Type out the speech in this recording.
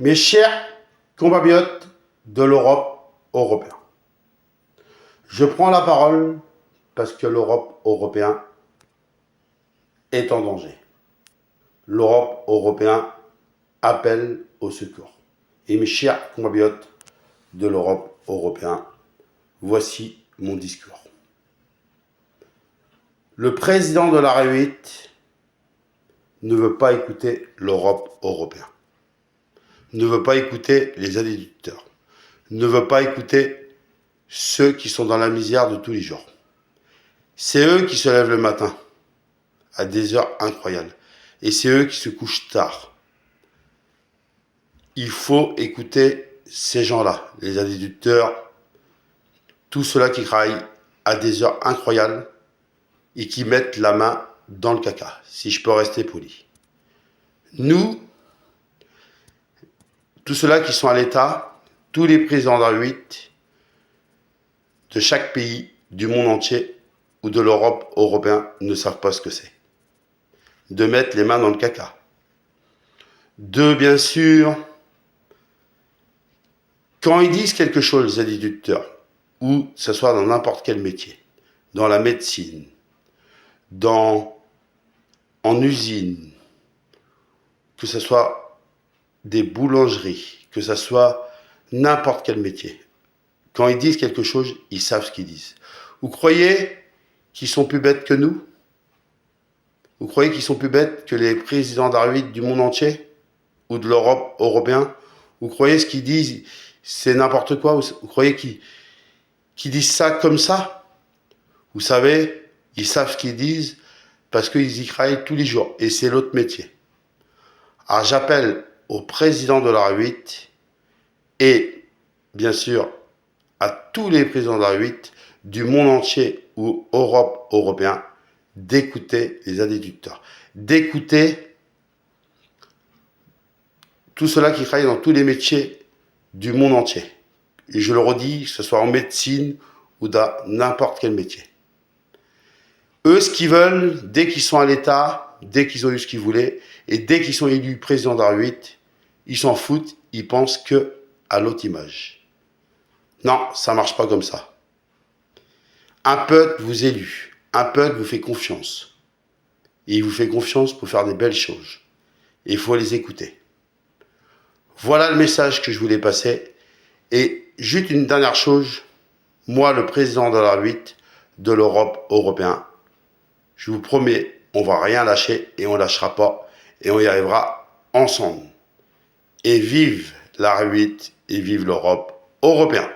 Mes chers compatriotes de l'Europe européenne, je prends la parole parce que l'Europe européenne est en danger. L'Europe européenne appelle au secours. Et mes chers compatriotes de l'Europe européenne, voici mon discours. Le président de la République ne veut pas écouter l'Europe européenne, ne veut pas écouter les agriculteurs, ne veut pas écouter ceux qui sont dans la misère de tous les jours. C'est eux qui se lèvent le matin à des heures incroyables et c'est eux qui se couchent tard. Il faut écouter ces gens-là, les agriculteurs, tous ceux-là qui travaillent à des heures incroyables et qui mettent la main dans le caca, si je peux rester poli. Nous, tous ceux-là qui sont à l'État, tous les présidents de la République, de chaque pays, du monde entier ou de l'Europe européenne ne savent pas ce que c'est. De mettre les mains dans le caca. De, bien sûr, quand ils disent quelque chose, les agriculteurs, ou que ce soit dans n'importe quel métier, dans la médecine, en usine, que ce soit des boulangeries, que ce soit n'importe quel métier, quand ils disent quelque chose, ils savent ce qu'ils disent. Vous croyez qu'ils sont plus bêtes que nous? Vous croyez qu'ils sont plus bêtes que les présidents de la République du monde entier? Ou de l'Europe européenne? Vous croyez ce qu'ils disent, c'est n'importe quoi? Vous croyez qu'ils disent ça comme ça? Vous savez, ils savent ce qu'ils disent parce qu'ils y travaillent tous les jours. Et c'est l'autre métier. Alors j'appelle au président de la République et bien sûr à tous les présidents de la République du monde entier ou Europe européen d'écouter les agriculteurs, d'écouter tout cela qui travaille dans tous les métiers du monde entier. Et je le redis, que ce soit en médecine ou dans n'importe quel métier. Eux, ce qu'ils veulent, dès qu'ils sont à l'État, dès qu'ils ont eu ce qu'ils voulaient, et dès qu'ils sont élus président de la République, ils s'en foutent, ils pensent que à l'autre image. Non, ça ne marche pas comme ça. Un peuple vous élu, un peuple vous fait confiance. Et il vous fait confiance pour faire des belles choses. Et il faut les écouter. Voilà le message que je voulais passer. Et juste une dernière chose, moi, le président de la République de l'Europe européenne, je vous promets, on ne va rien lâcher et on ne lâchera pas et on y arrivera ensemble. Et vive la République et vive l'Europe européenne.